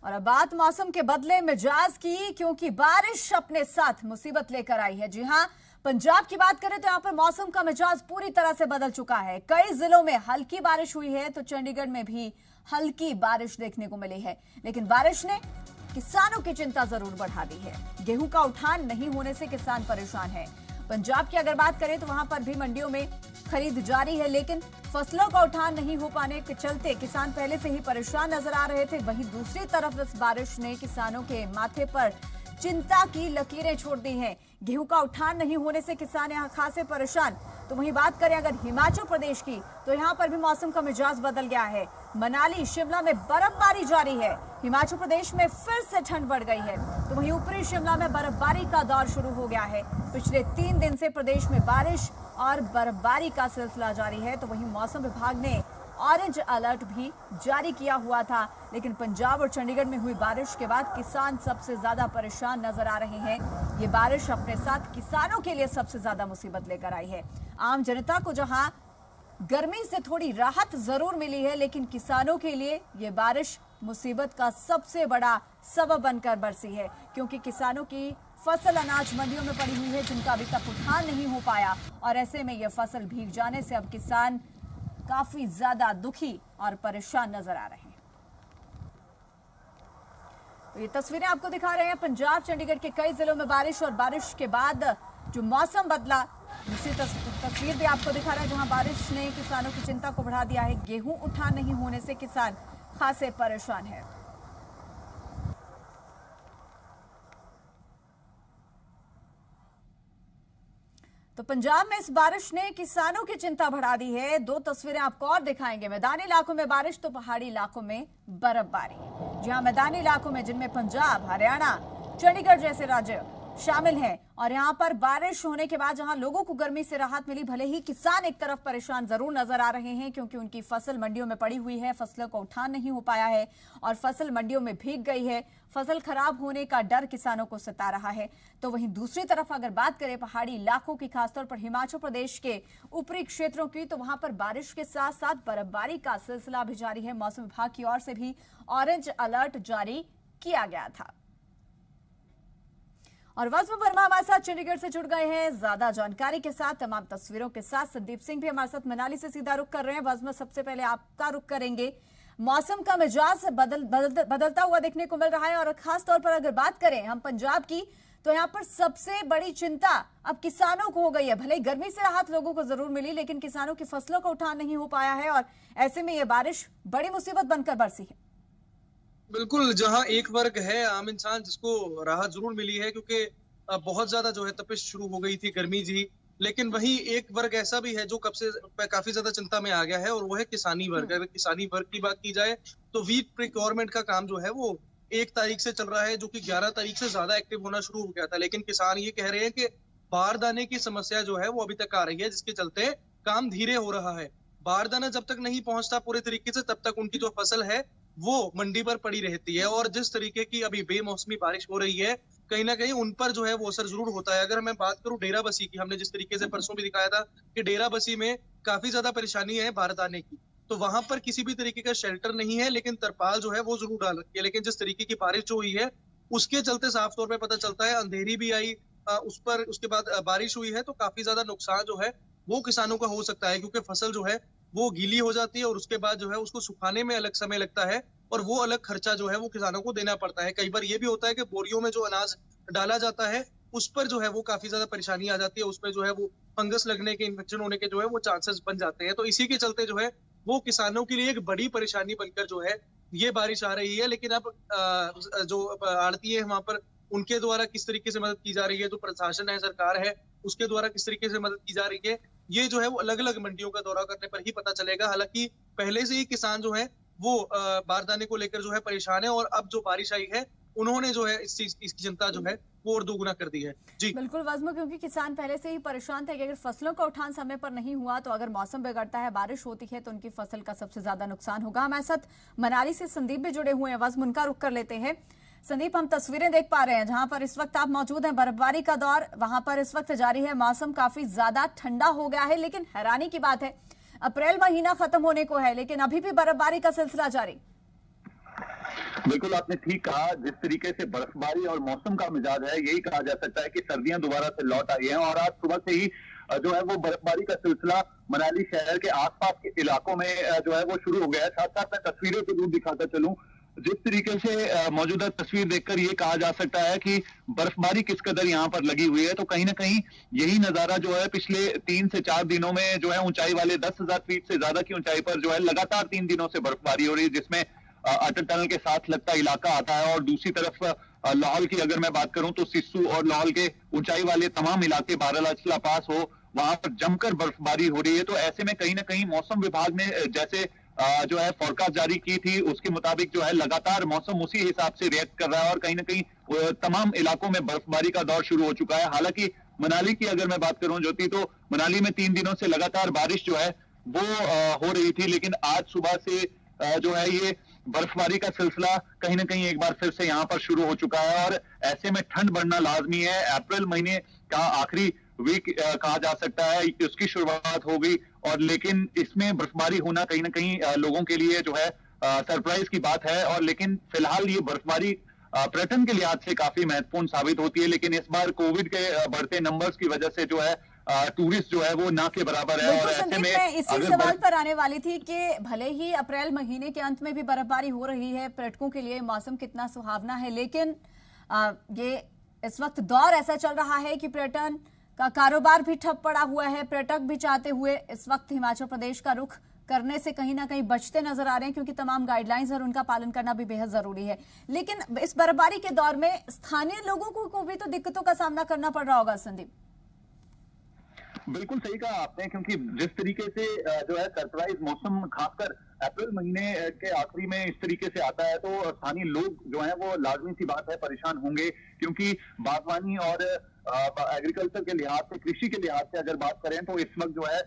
और अब बात मौसम के बदले मिजाज की, क्योंकि बारिश अपने साथ मुसीबत लेकर आई है। जी हां, पंजाब की बात करें तो यहां पर मौसम का मिजाज पूरी तरह से बदल चुका है। कई जिलों में हल्की बारिश हुई है तो चंडीगढ़ में भी हल्की बारिश देखने को मिली है, लेकिन बारिश ने किसानों की चिंता जरूर बढ़ा दी है। गेहूं का उठान नहीं होने से किसान परेशान है। पंजाब की अगर बात करें तो वहां पर भी मंडियों में खरीद जारी है, लेकिन फसलों का उठान नहीं हो पाने के चलते किसान पहले से ही परेशान नजर आ रहे थे। वहीं दूसरी तरफ इस बारिश ने किसानों के माथे पर चिंता की लकीरें छोड़ दी हैं। गेहूं का उठान नहीं होने से किसान यहां खासे परेशान। तो वहीं बात करें अगर हिमाचल प्रदेश की, तो यहां पर भी मौसम का मिजाज बदल गया है। मनाली, शिमला में बर्फबारी जारी है। हिमाचल प्रदेश में फिर से ठंड बढ़ गई है, तो वहीं ऊपरी शिमला में बर्फबारी का दौर शुरू हो गया है। पिछले 3 दिन से प्रदेश में बारिश और बर्फबारी का सिलसिला जारी है। तो वहीं मौसम विभाग ने ऑरेंज अलर्ट भी जारी किया हुआ था, लेकिन पंजाब और चंडीगढ़ में हुई बारिश के बाद किसान सबसे ज्यादा परेशान नजर आ रहे हैं। ये बारिश अपने साथ किसानों के लिए सबसे ज्यादा मुसीबत लेकर आई है। आम जनता को जहां गर्मी से थोड़ी राहत जरूर मिली है, लेकिन किसानों के लिए ये बारिश मुसीबत का सबसे बड़ा सबब बनकर बरसी है, क्योंकि किसानों की फसल अनाज मंडियों में पड़ी हुई है, जिनका अभी तक उठान नहीं हो पाया। और ऐसे में यह फसल भीग जाने से अब किसान काफी ज्यादा दुखी और परेशान नजर आ रहे हैं। तो ये तस्वीरें आपको दिखा रहे हैं पंजाब, चंडीगढ़ के कई जिलों में बारिश और बारिश के बाद जो मौसम बदला, दूसरी तस्वीर भी आपको दिखा रहा है जहां बारिश ने किसानों की चिंता को बढ़ा दिया है। गेहूं उठान नहीं होने से किसान खासे परेशान है। तो पंजाब में इस बारिश ने किसानों की चिंता बढ़ा दी है। 2 तस्वीरें आपको और दिखाएंगे। मैदानी इलाकों में बारिश तो पहाड़ी इलाकों में बर्फबारी। जहां मैदानी इलाकों में, जिनमें पंजाब, हरियाणा, चंडीगढ़ जैसे राज्य शामिल हैं, और यहां पर बारिश होने के बाद जहां लोगों को गर्मी से राहत मिली, भले ही किसान एक तरफ परेशान जरूर नजर आ रहे हैं, क्योंकि उनकी फसल मंडियों में पड़ी हुई है, फसलों का उठान नहीं हो पाया है और फसल मंडियों में भीग गई है। फसल खराब होने का डर किसानों को सता रहा है। तो वहीं दूसरी तरफ अगर बात करें पहाड़ी इलाकों की, खासतौर पर हिमाचल प्रदेश के ऊपरी क्षेत्रों की, तो वहां पर बारिश के साथ साथ बर्फबारी का सिलसिला भी जारी है। मौसम विभाग की ओर से भी ऑरेंज अलर्ट जारी किया गया था। और वज्र वर्मा हमारे साथ चंडीगढ़ से जुड़ गए हैं ज्यादा जानकारी के साथ, तमाम तस्वीरों के साथ। संदीप सिंह भी हमारे साथ मनाली से सीधा रुख कर रहे हैं। वज्र, सबसे पहले आपका रुख करेंगे। मौसम का मिजाज बदलता हुआ देखने को मिल रहा है, और खास तौर पर अगर बात करें हम पंजाब की, तो यहाँ पर सबसे बड़ी चिंता अब किसानों को हो गई है। भले गर्मी से राहत लोगों को जरूर मिली, लेकिन किसानों की फसलों का उठान नहीं हो पाया है, और ऐसे में यह बारिश बड़ी मुसीबत बनकर बरसी है। बिल्कुल, जहां एक वर्ग है आम इंसान जिसको राहत जरूर मिली है, क्योंकि बहुत ज्यादा जो है तपिश शुरू हो गई थी, गर्मी जी। लेकिन वहीं एक वर्ग ऐसा भी है जो कब से काफी ज्यादा चिंता में आ गया है, और वो है किसानी वर्ग। अगर किसानी वर्ग की बात की जाए तो व्हीट प्रिक्योरमेंट का काम जो है वो 1 तारीख से चल रहा है, जो कि 11 तारीख से ज्यादा एक्टिव होना शुरू हो गया था। लेकिन किसान ये कह रहे हैं कि बारदाने की समस्या जो है वो अभी तक आ रही है, जिसके चलते काम धीरे हो रहा है। बारदाना जब तक नहीं पहुंचता पूरे तरीके से, तब तक उनकी जो फसल है वो मंडी पर पड़ी रहती है। और जिस तरीके की अभी बेमौसमी बारिश हो रही है, कहीं ना कहीं उन पर जो है वो असर जरूर होता है। अगर मैं बात करूं डेराबस्सी की, हमने जिस तरीके से परसों भी दिखाया था कि डेराबस्सी में काफी ज्यादा परेशानी है बारदाने की, तो वहां पर किसी भी तरीके का शेल्टर नहीं है, लेकिन तरपाल जो है वो जरूर डाल रखी है। लेकिन जिस तरीके की बारिश जो हुई है, उसके चलते साफ तौर पर पता चलता है, अंधेरी भी आई, उस पर उसके बाद बारिश हुई है, तो काफी ज्यादा नुकसान जो है वो किसानों का हो सकता है, क्योंकि फसल जो है वो गीली हो जाती है, और उसके बाद जो है उसको सुखाने में अलग समय लगता है, और वो अलग खर्चा जो है वो किसानों को देना पड़ता है। कई बार ये भी होता है कि बोरियों में जो अनाज डाला जाता है, उस पर जो है वो काफी ज्यादा परेशानी आ जाती है, उसमें जो है वो फंगस लगने के, इन्फेक्शन होने के जो है वो चांसेस बन जाते हैं। तो इसी के चलते जो है वो किसानों के लिए एक बड़ी परेशानी बनकर जो है ये बारिश आ रही है। लेकिन अब जो आड़ती है वहां पर, उनके द्वारा किस तरीके से मदद की जा रही है, जो प्रशासन है, सरकार है, उसके द्वारा किस तरीके से मदद की जा रही है, ये जो है वो अलग अलग मंडियों का दौरा करने पर ही पता चलेगा। हालांकि पहले से ही किसान जो है वो बारदाने को लेकर जो है परेशान है, और अब जो बारिश आई है उन्होंने जो है इसकी चिंता जो है वो और दोगुना कर दी है। जी बिल्कुल वज़्म, क्योंकि किसान पहले से ही परेशान थे कि अगर फसलों का उठान समय पर नहीं हुआ, तो अगर मौसम बिगड़ता है, बारिश होती है, तो उनकी फसल का सबसे ज्यादा नुकसान होगा। हमारे साथ मनाली से संदीप भी जुड़े हुए हैं। वज़्म, उनका रुख कर लेते हैं। संदीप, हम तस्वीरें देख पा रहे हैं जहां पर इस वक्त आप मौजूद हैं, बर्फबारी का दौर वहां पर इस वक्त जारी है। मौसम काफी ज्यादा ठंडा हो गया है, लेकिन हैरानी की बात है अप्रैल महीना खत्म होने को है, लेकिन अभी भी बर्फबारी का सिलसिला जारी। बिल्कुल आपने ठीक कहा। जिस तरीके से बर्फबारी और मौसम का मिजाज है, यही कहा जा सकता है कि सर्दियां दोबारा से लौट आई हैं और आज सुबह से ही जो है वो बर्फबारी का सिलसिला मनाली शहर के आसपास के इलाकों में जो है वो शुरू हो गया है। साथ साथ मैं तस्वीरों से दूर दिखाता चलूं, जिस तरीके से मौजूदा तस्वीर देखकर ये कहा जा सकता है कि बर्फबारी किस कदर यहाँ पर लगी हुई है, तो कहीं ना कहीं यही नजारा जो है पिछले 3 से 4 दिनों में जो है ऊंचाई वाले 10,000 फीट से ज्यादा की ऊंचाई पर जो है लगातार 3 दिनों से बर्फबारी हो रही है, जिसमें अटल टनल के साथ लगता इलाका आता है। और दूसरी तरफ लाहौल की अगर मैं बात करूं तो सिस्सू और लाहौल के ऊंचाई वाले तमाम इलाके बारालाचला पास हो, वहां पर जमकर बर्फबारी हो रही है। तो ऐसे में कहीं ना कहीं मौसम विभाग ने जैसे जो है फोरकास्ट जारी की थी, उसके मुताबिक जो है लगातार मौसम उसी हिसाब से रिएक्ट कर रहा है और कहीं ना कहीं तमाम इलाकों में बर्फबारी का दौर शुरू हो चुका है। हालांकि मनाली की अगर मैं बात करूं ज्योति, तो मनाली में 3 दिनों से लगातार बारिश जो है वो हो रही थी, लेकिन आज सुबह से जो है ये बर्फबारी का सिलसिला कहीं ना कहीं एक बार फिर से यहाँ पर शुरू हो चुका है और ऐसे में ठंड बढ़ना लाजमी है। अप्रैल महीने का आखिरी वीक कहा जा सकता है, उसकी शुरुआत हो गई और लेकिन इसमें बर्फबारी होना कहीं ना कहीं लोगों के लिए जो है सरप्राइज की बात है। और लेकिन फिलहाल ये बर्फबारी पर्यटन के लिहाज से काफी महत्वपूर्ण साबित होती है, लेकिन इस बार कोविड के बढ़ते नंबर्स की वजह से जो है टूरिस्ट जो है वो ना के बराबर है। और ऐसे में मैं इसी सवाल पर आने वाली थी कि भले ही अप्रैल महीने के अंत में भी बर्फबारी हो रही है, पर्यटकों के लिए मौसम कितना सुहावना है, लेकिन ये इस वक्त दौर ऐसा चल रहा है कि पर्यटन का कारोबार भी ठप पड़ा हुआ है। पर्यटक भी चाहते हुए इस वक्त हिमाचल प्रदेश का रुख करने से कहीं ना कहीं बचते नजर आ रहे हैं, क्योंकि तमाम गाइडलाइंस और उनका पालन करना भी बेहद जरूरी है। लेकिन इस बर्फबारी के दौर में स्थानीय लोगों को भी तो दिक्कतों का सामना करना पड़ रहा होगा संदीप। बिल्कुल सही कहा आपने, क्योंकि जिस तरीके से जो है सरप्राइज मौसम खासकर अप्रैल महीने के आखिरी में इस तरीके से आता है, तो स्थानीय लोग जो है वो लाजमी सी बात है परेशान होंगे, क्योंकि बागवानी और एग्रीकल्चर के लिहाज से, कृषि के लिहाज से अगर बात करें तो इस वक्त जो है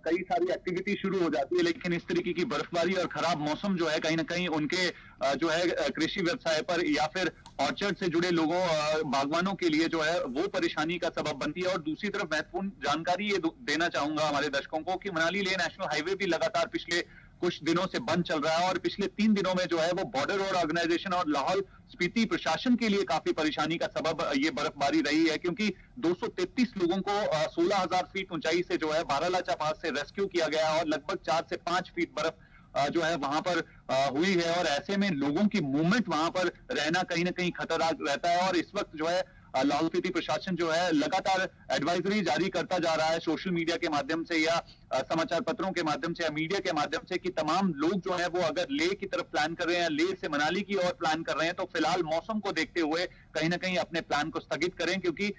कई सारी एक्टिविटी शुरू हो जाती है, लेकिन इस तरीके की बर्फबारी और खराब मौसम जो है कहीं ना कहीं उनके जो है कृषि व्यवसाय पर या फिर ऑर्चर्ड से जुड़े लोगों बागवानों के लिए जो है वो परेशानी का सबब बनती है। और दूसरी तरफ महत्वपूर्ण जानकारी ये देना चाहूंगा हमारे दर्शकों को कि मनाली लेह नेशनल हाईवे भी लगातार पिछले कुछ दिनों से बंद चल रहा है और पिछले 3 दिनों में जो है वो बॉर्डर रोड ऑर्गेनाइजेशन और लाहौल स्पीति प्रशासन के लिए काफी परेशानी का सबब ये बर्फबारी रही है, क्योंकि 233 लोगों को 16,000 फीट ऊंचाई से जो है बारालाचा पास से रेस्क्यू किया गया और लगभग 4 से 5 फीट बर्फ जो है वहां पर हुई है। और ऐसे में लोगों की मूवमेंट वहां पर रहना कहीं ना कहीं खतरनाक रहता है। और इस वक्त जो है लाहौल स्पीति प्रशासन जो है लगातार एडवाइजरी जारी करता जा रहा है सोशल मीडिया के माध्यम से या समाचार पत्रों के माध्यम से या मीडिया के माध्यम से कि तमाम लोग जो है वो अगर लेह की तरफ प्लान कर रहे हैं, लेह से मनाली की ओर प्लान कर रहे हैं, तो फिलहाल मौसम को देखते हुए कहीं ना कहीं अपने प्लान को स्थगित करें, क्योंकि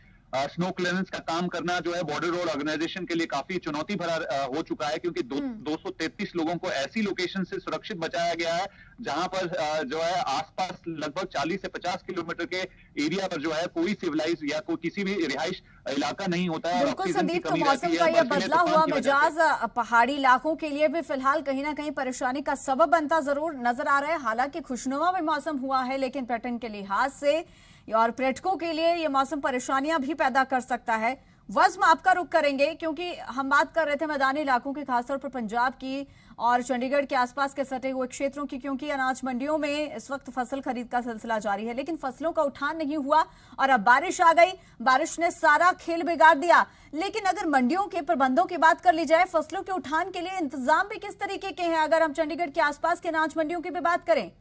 स्नो क्लियरेंस का काम करना जो है बॉर्डर रोड ऑर्गेनाइजेशन के लिए काफी चुनौती भरा हो चुका है, क्योंकि 233 लोगों को ऐसी लोकेशन से सुरक्षित बचाया गया है जहां पर जो है आसपास लगभग 40 से 50 किलोमीटर के एरिया पर जो है कोई सिविलाइज या कोई किसी भी रिहाइश इलाका नहीं होता है। बिल्कुल संदीप, तो मौसम का यह बदला हुआ मिजाज पहाड़ी इलाकों के लिए भी फिलहाल कहीं ना कहीं परेशानी का सबब बनता जरूर नजर आ रहा है। हालांकि खुशनुमा भी मौसम हुआ है, लेकिन पर्यटन के लिहाज से और पर्यटकों के लिए ये मौसम परेशानियां भी पैदा कर सकता है। वज़्म आपका रुख करेंगे, क्योंकि हम बात कर रहे थे मैदानी इलाकों की, खासतौर पर पंजाब की और चंडीगढ़ के आसपास के सटे हुए क्षेत्रों की, क्योंकि अनाज मंडियों में इस वक्त फसल खरीद का सिलसिला जारी है, लेकिन फसलों का उठान नहीं हुआ और अब बारिश आ गई। बारिश ने सारा खेल बिगाड़ दिया। लेकिन अगर मंडियों के प्रबंधों की बात कर ली जाए, फसलों के उठान के लिए इंतजाम भी किस तरीके के हैं, अगर हम चंडीगढ़ के आसपास के अनाज मंडियों की भी बात करें?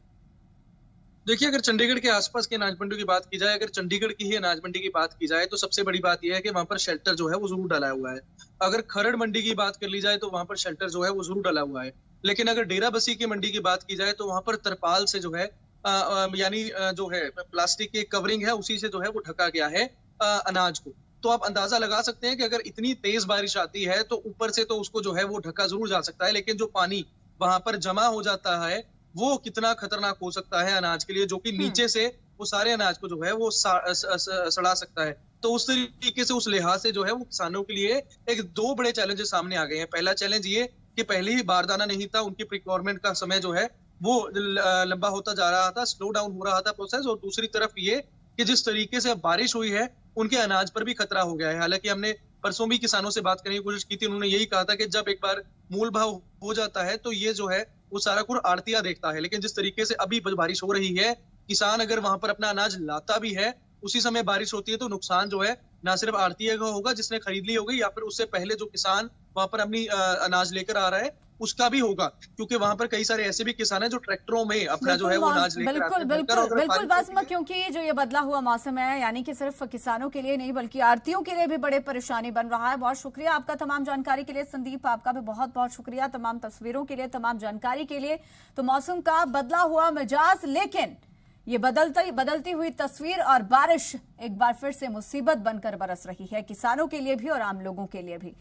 देखिए, अगर चंडीगढ़ के आसपास के अनाज मंडियों की बात की जाए, अगर चंडीगढ़ की ही अनाज मंडी की बात की जाए, तो सबसे बड़ी बात यह है कि वहां पर शेल्टर जो है वो जरूर डाला हुआ है। अगर खरड़ मंडी की बात कर ली जाए तो वहां पर शेल्टर जो है वो जरूर डाला हुआ है। लेकिन अगर डेरा बसी की मंडी की बात की जाए तो वहां पर तरपाल से जो है यानी जो है प्लास्टिक की कवरिंग है, उसी से जो है वो ढका गया है अनाज को। तो आप अंदाजा लगा सकते हैं कि अगर इतनी तेज बारिश आती है तो ऊपर से तो उसको जो है वो ढका जरूर जा सकता है, लेकिन जो पानी वहां पर जमा हो जाता है वो कितना खतरनाक हो सकता है अनाज के लिए, जो कि नीचे से वो सारे अनाज को जो है वो सड़ा सकता है। तो उस तरीके से, उस लिहाज से जो है वो किसानों के लिए एक 2 बड़े चैलेंजेस सामने आ गए हैं। पहला चैलेंज ये कि पहले ही बारदाना नहीं था, उनकी प्रिक्योरमेंट का समय जो है वो लंबा होता जा रहा था, स्लो डाउन हो रहा था प्रोसेस। और दूसरी तरफ ये कि जिस तरीके से बारिश हुई है उनके अनाज पर भी खतरा हो गया है। हालांकि हमने परसों भी किसानों से बात करने की कोशिश की थी, उन्होंने यही कहा था कि जब एक बार मूल भाव हो जाता है तो ये जो है वो सारा कुछ आड़तिया देखता है। लेकिन जिस तरीके से अभी बारिश हो रही है, किसान अगर वहां पर अपना अनाज लाता भी है, उसी समय बारिश होती है तो नुकसान जो है ना सिर्फ आड़तिया का होगा जिसने खरीद ली होगी, या फिर उससे पहले जो किसान वहां पर अपनी अनाज लेकर आ रहा है उसका भी होगा, क्योंकि वहां पर कई सारे ऐसे भी किसान हैं जो ट्रैक्टरों में अपना जो है वो अनाज लेकर आते बिल्कुल हैं। बिल्कुल बिल्कुल बासमा, क्योंकि जो ये बदला हुआ मौसम है यानी कि सिर्फ किसानों के लिए नहीं बल्कि आड़तियों के लिए भी बड़े परेशानी बन रहा है। बहुत शुक्रिया आपका तमाम जानकारी के लिए संदीप, आपका भी बहुत बहुत शुक्रिया तमाम तस्वीरों के लिए, तमाम जानकारी के लिए। तो मौसम का बदला हुआ मिजाज, लेकिन ये बदलती हुई तस्वीर और बारिश एक बार फिर से मुसीबत बनकर बरस रही है किसानों के लिए भी और आम लोगों के लिए भी।